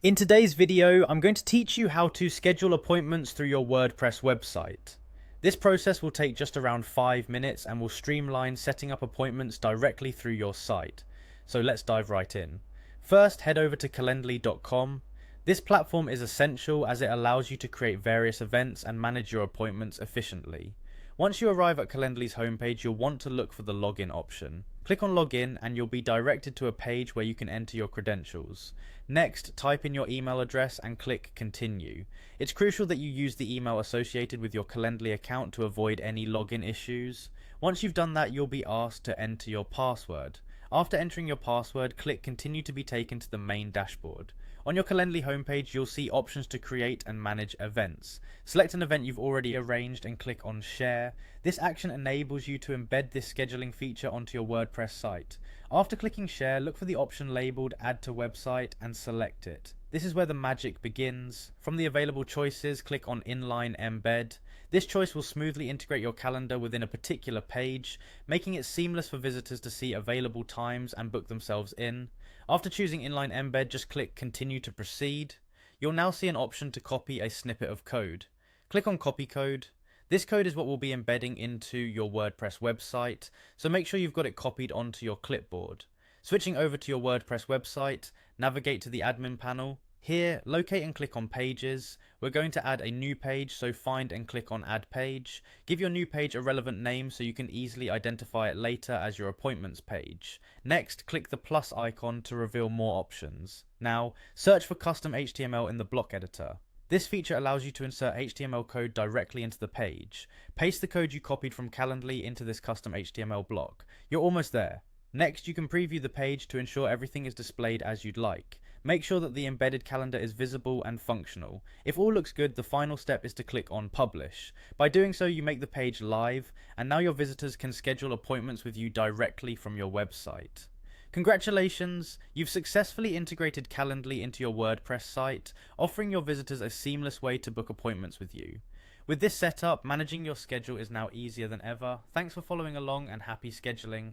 In today's video, I'm going to teach you how to schedule appointments through your WordPress website. This process will take just around 5 minutes and will streamline setting up appointments directly through your site. So let's dive right in. First, head over to calendly.com. This platform is essential as it allows you to create various events and manage your appointments efficiently. Once you arrive at Calendly's homepage, you'll want to look for the login option. Click on login and you'll be directed to a page where you can enter your credentials. Next, type in your email address and click continue. It's crucial that you use the email associated with your Calendly account to avoid any login issues. Once you've done that, you'll be asked to enter your password. After entering your password, click continue to be taken to the main dashboard. On your Calendly homepage, you'll see options to create and manage events. Select an event you've already arranged and click on Share. This action enables you to embed this scheduling feature onto your WordPress site. After clicking Share, look for the option labeled Add to Website and select it. This is where the magic begins. From the available choices, click on Inline Embed. This choice will smoothly integrate your calendar within a particular page, making it seamless for visitors to see available times and book themselves in. After choosing Inline Embed, just click Continue to proceed. You'll now see an option to copy a snippet of code. Click on Copy Code. This code is what we'll be embedding into your WordPress website, so make sure you've got it copied onto your clipboard. Switching over to your WordPress website, navigate to the admin panel. Here, locate and click on Pages. We're going to add a new page, so find and click on Add Page. Give your new page a relevant name so you can easily identify it later as your appointments page. Next, click the plus icon to reveal more options. Now, search for custom HTML in the block editor. This feature allows you to insert HTML code directly into the page. Paste the code you copied from Calendly into this custom HTML block. You're almost there. Next, you can preview the page to ensure everything is displayed as you'd like. Make sure that the embedded calendar is visible and functional. If all looks good, the final step is to click on Publish. By doing so, you make the page live, and now your visitors can schedule appointments with you directly from your website. Congratulations! You've successfully integrated Calendly into your WordPress site, offering your visitors a seamless way to book appointments with you. With this setup, managing your schedule is now easier than ever. Thanks for following along and happy scheduling.